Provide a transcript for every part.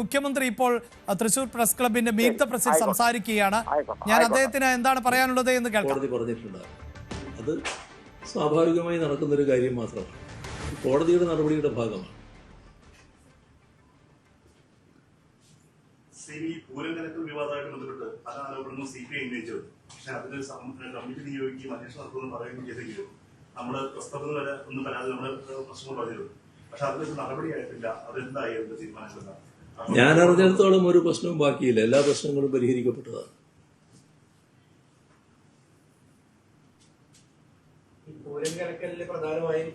മുഖ്യമന്ത്രി ഇപ്പോൾ തൃശൂർ പ്രസ് ക്ലബിന്റെ മീറ്റ് ദ പ്രസിൽ സംസാരിക്കുകയാണ്. ഞാൻ അദ്ദേഹത്തിന് എന്താണ് പറയാനുള്ളത് എന്ന് കേൾക്കാം. കോടതി പറഞ്ഞിട്ടുണ്ട്, അത് സ്വാഭാവികമായി നടക്കുന്നൊരു കാര്യം മാത്രമാണ്, കോടതിയുടെ നടപടിയുടെ ഭാഗമാണ്. പൂരങ്കലക്കൽ വിവാദമായിട്ട് ബന്ധപ്പെട്ട് പല ആരോപണങ്ങളും CPI ഉന്നയിച്ചത്. പക്ഷെ അതിന് കമ്മിറ്റി നിയോഗിക്കുകയും അന്വേഷണം നടത്തുമെന്ന് പറയുകയും ചെയ്തെങ്കിലും നമ്മുടെ പ്രസ്താവന വരെ ഒന്നും വരാതെ നമ്മുടെ പ്രശ്നങ്ങൾ പറഞ്ഞിട്ടുണ്ട്. പക്ഷെ അതിലൊരു നടപടിയായിട്ടില്ല. അതെന്തായി അതിന്റെ തീരുമാനമില്ല. ഞാൻ അറിഞ്ഞിടത്തോളം ഒരു പ്രശ്നവും ബാക്കിയില്ല, എല്ലാ പ്രശ്നങ്ങളും പരിഹരിക്കപ്പെട്ടതാണ്. പൂരങ്കലക്കലിൽ പ്രധാനമായും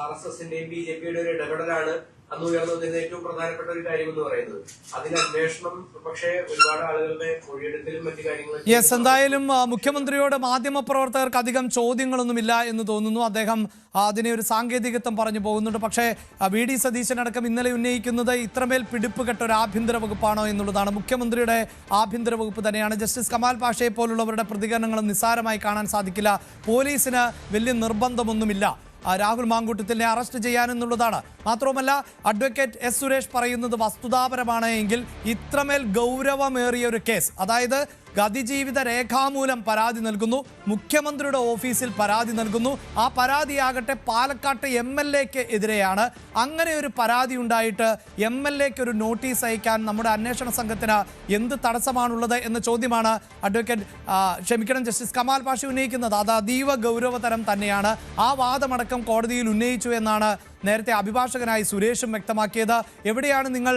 RSSന്റെയും BJPയുടെ ഒരു ഇടപെടലാണ് അന്ന് ഉയർന്നതിന് ഏറ്റവും പ്രധാനപ്പെട്ട ഒരു കാര്യം എന്ന് പറയുന്നത്. അതിന് അന്വേഷണം പക്ഷേ ഒരുപാട് ആളുകളുടെ മൊഴിയെടുക്കലും മറ്റു കാര്യങ്ങളും. യെസ്, എന്തായാലും മുഖ്യമന്ത്രിയോട് മാധ്യമപ്രവർത്തകർക്ക് അധികം ചോദ്യങ്ങളൊന്നുമില്ല എന്ന് തോന്നുന്നു. അദ്ദേഹം അതിനെ ഒരു സാങ്കേതികത്വം പറഞ്ഞു പോകുന്നുണ്ട്. പക്ഷേ VD സതീശനടക്കം ഇന്നലെ ഉന്നയിക്കുന്നത് ഇത്രമേൽ പിടിപ്പ് കെട്ട ഒരു ആഭ്യന്തര വകുപ്പാണോ എന്നുള്ളതാണ്. മുഖ്യമന്ത്രിയുടെ ആഭ്യന്തര വകുപ്പ് തന്നെയാണ്. ജസ്റ്റിസ് കമാൽ പാഷയെ പോലുള്ളവരുടെ പ്രതികരണങ്ങളും നിസ്സാരമായി കാണാൻ സാധിക്കില്ല. പോലീസിന് വലിയ നിർബന്ധമൊന്നുമില്ല രാഹുൽ മാങ്കൂട്ടത്തിനെ അറസ്റ്റ് ചെയ്യാനെന്നുള്ളതാണ്. മാത്രവുമല്ല, അഡ്വക്കേറ്റ് S. സുരേഷ് പറയുന്നത് വസ്തുതാപരമാണ് എങ്കിൽ ഇത്രമേൽ ഗൗരവമേറിയ ഒരു കേസ്, അതായത് ഗതിജീവിത രേഖാമൂലം പരാതി നൽകുന്നു, മുഖ്യമന്ത്രിയുടെ ഓഫീസിൽ പരാതി നൽകുന്നു, ആ പരാതിയാകട്ടെ പാലക്കാട്ട് MLAക്ക് എതിരെയാണ്. അങ്ങനെ ഒരു പരാതി ഉണ്ടായിട്ട് MLAക്ക് ഒരു നോട്ടീസ് അയക്കാൻ നമ്മുടെ അന്വേഷണ സംഘത്തിന് എന്ത് തടസ്സമാണുള്ളത് എന്ന ചോദ്യമാണ് ജസ്റ്റിസ് കമാൽ പാഷ ഉന്നയിക്കുന്നത്. അത് അതീവ ഗൗരവതരം തന്നെയാണ്. ആ വാദമടക്കം കോടതിയിൽ ഉന്നയിച്ചു എന്നാണ് നേരത്തെ അഭിഭാഷകനായി സുരേഷും വ്യക്തമാക്കിയത്. എവിടെയാണ് നിങ്ങൾ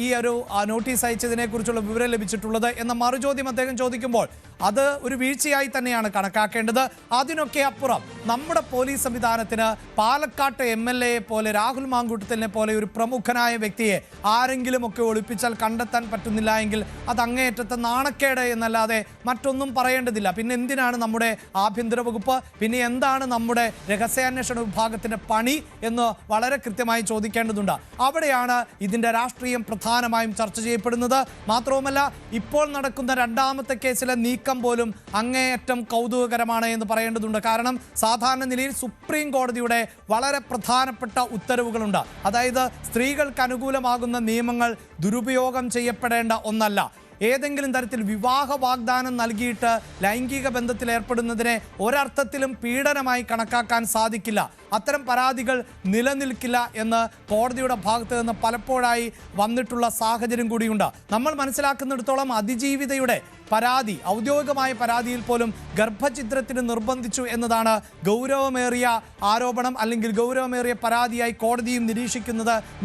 ഈ ഒരു നോട്ടീസ് അയച്ചതിനെക്കുറിച്ചുള്ള വിവരം ലഭിച്ചിട്ടുള്ളത് എന്ന മറുചോദ്യം അദ്ദേഹം ചോദിക്കുമ്പോൾ അത് ഒരു വീഴ്ചയായി തന്നെയാണ് കണക്കാക്കേണ്ടത്. അതിനൊക്കെ അപ്പുറം നമ്മുടെ പോലീസ് സംവിധാനത്തിന് പാലക്കാട്ട് MLAയെ പോലെ രാഹുൽ മാങ്കൂട്ടത്തിനെ പോലെ ഒരു പ്രമുഖനായ വ്യക്തിയെ ആരെങ്കിലുമൊക്കെ ഒളിപ്പിച്ചാൽ കണ്ടെത്താൻ പറ്റുന്നില്ല എങ്കിൽ അത് അങ്ങേയറ്റത്തെ നാണക്കേട് എന്നല്ലാതെ മറ്റൊന്നും പറയേണ്ടതില്ല. പിന്നെ എന്തിനാണ് നമ്മുടെ ആഭ്യന്തര വകുപ്പ്, പിന്നെ എന്താണ് നമ്മുടെ രഹസ്യാന്വേഷണ വിഭാഗത്തിൻ്റെ പണി എന്ന് വളരെ കൃത്യമായി ചോദിക്കേണ്ടതുണ്ട്. അവിടെയാണ് ഇതിൻ്റെ രാഷ്ട്രീയം പ്രധാനമായും ചർച്ച ചെയ്യപ്പെടുന്നത്. മാത്രവുമല്ല, ഇപ്പോൾ നടക്കുന്ന രണ്ടാമത്തെ കേസിലെ നീക്കം പോലും അങ്ങേയറ്റം കൗതുകകരമാണ് എന്ന് പറയേണ്ടതുണ്ട്. കാരണം സാധാരണ നിലയിൽ സുപ്രീം കോടതിയുടെ വളരെ പ്രധാനപ്പെട്ട ഉത്തരവുകളുണ്ട്. അതായത് സ്ത്രീകൾക്ക് അനുകൂലമാകുന്ന നിയമങ്ങൾ ദുരുപയോഗം ചെയ്യപ്പെടേണ്ട ഒന്നല്ല. ഏതെങ്കിലും തരത്തിൽ വിവാഹ വാഗ്ദാനം നൽകിയിട്ട് ലൈംഗിക ബന്ധത്തിൽ ഏർപ്പെടുന്നതിനെ ഒരർത്ഥത്തിലും പീഡനമായി കണക്കാക്കാൻ സാധിക്കില്ല. അത്തരം പരാതികൾ നിലനിൽക്കില്ല എന്ന് കോടതിയുടെ ഭാഗത്ത് നിന്ന് പലപ്പോഴായി വന്നിട്ടുള്ള സാഹചര്യം കൂടിയുണ്ട്. നമ്മൾ മനസ്സിലാക്കുന്നിടത്തോളം അതിജീവിതയുടെ പരാതി, ഔദ്യോഗികമായ പരാതിയിൽ പോലും ഗർഭഛിദ്രത്തിന് നിർബന്ധിച്ചു എന്നതാണ് ഗൗരവമേറിയ ആരോപണം, അല്ലെങ്കിൽ ഗൗരവമേറിയ പരാതിയായി കോടതിയും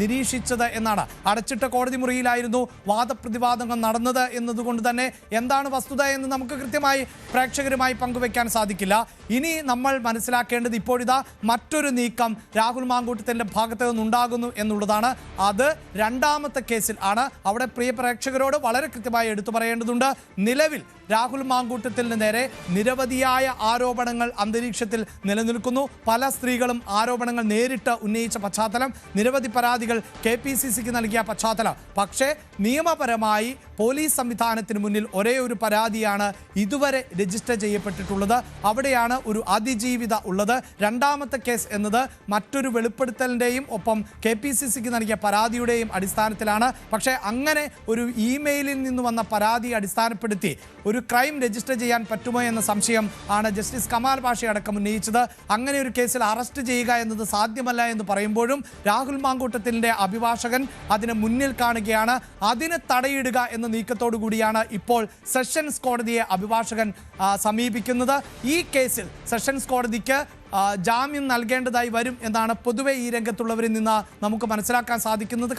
നിരീക്ഷിച്ചത് എന്നാണ്. അടച്ചിട്ട കോടതി മുറിയിലായിരുന്നു വാദപ്രതിവാദങ്ങൾ നടന്നത് എന്നതുകൊണ്ട് തന്നെ എന്താണ് വസ്തുത എന്ന് നമുക്ക് കൃത്യമായി പ്രേക്ഷകരുമായി പങ്കുവെക്കാൻ സാധിക്കില്ല. ഇനി നമ്മൾ മനസ്സിലാക്കേണ്ടത് ഇപ്പോഴിതാ മറ്റൊരു നീക്കം രാഹുൽ മാങ്കൂട്ടത്തിൻ്റെ ഭാഗത്ത് നിന്നുണ്ടാകുന്നു എന്നുള്ളതാണ്. അത് രണ്ടാമത്തെ കേസിൽ ആണ്. അവിടെ പ്രിയ പ്രേക്ഷകരോട് വളരെ കൃത്യമായി എടുത്തു പറയേണ്ടതുണ്ട്. നിലവിൽ രാഹുൽ മാങ്കൂട്ടത്തിന് നേരെ നിരവധിയായ ആരോപണങ്ങൾ അന്തരീക്ഷത്തിൽ നിലനിൽക്കുന്നു. പല സ്ത്രീകളും ആരോപണങ്ങൾ നേരിട്ട് ഉന്നയിച്ച പശ്ചാത്തലം, നിരവധി പരാതികൾ KPCCക്ക് നൽകിയ പശ്ചാത്തലം. പക്ഷേ നിയമപരമായി പോലീസ് സംവിധാനത്തിന് മുന്നിൽ ഒരേ ഒരു പരാതിയാണ് ഇതുവരെ രജിസ്റ്റർ ചെയ്യപ്പെട്ടിട്ടുള്ളത്. അവിടെയാണ് ഒരു അതിജീവിത ഉള്ളത്. രണ്ടാമത്തെ കേസ് എന്നത് മറ്റൊരു വെളിപ്പെടുത്തലിൻ്റെയും ഒപ്പം KPCCക്ക് നൽകിയ പരാതിയുടെയും അടിസ്ഥാനത്തിലാണ്. പക്ഷേ അങ്ങനെ ഒരു ഇമെയിലിൽ നിന്ന് വന്ന പരാതി അടിസ്ഥാനപ്പെടുത്തി ഒരു ക്രൈം രജിസ്റ്റർ ചെയ്യാൻ പറ്റുമോ എന്ന സംശയം ആണ് ജസ്റ്റിസ് കമാൽ പാഷ അടക്കം ഉന്നയിച്ചത്. അങ്ങനെ ഒരു കേസിൽ അറസ്റ്റ് ചെയ്യുക എന്നത് സാധ്യമല്ല എന്ന് പറയുമ്പോഴും രാഹുൽ മാങ്കൂട്ടത്തിൻ്റെ അഭിഭാഷകൻ അതിന് മുന്നിൽ കാണുകയാണ്. അതിന് തടയിടുക എന്ന നീക്കത്തോടു കൂടിയാണ് ഇപ്പോൾ സെഷൻസ് കോടതിയെ അഭിഭാഷകൻ സമീപിക്കുന്നത്. ഈ കേസിൽ സെഷൻസ് കോടതിക്ക് ജാമ്യം നൽകേണ്ടതായി വരും എന്നാണ് പൊതുവെ ഈ രംഗത്തുള്ളവരിൽ നിന്ന് നമുക്ക് മനസ്സിലാക്കാൻ സാധിക്കുന്നത്.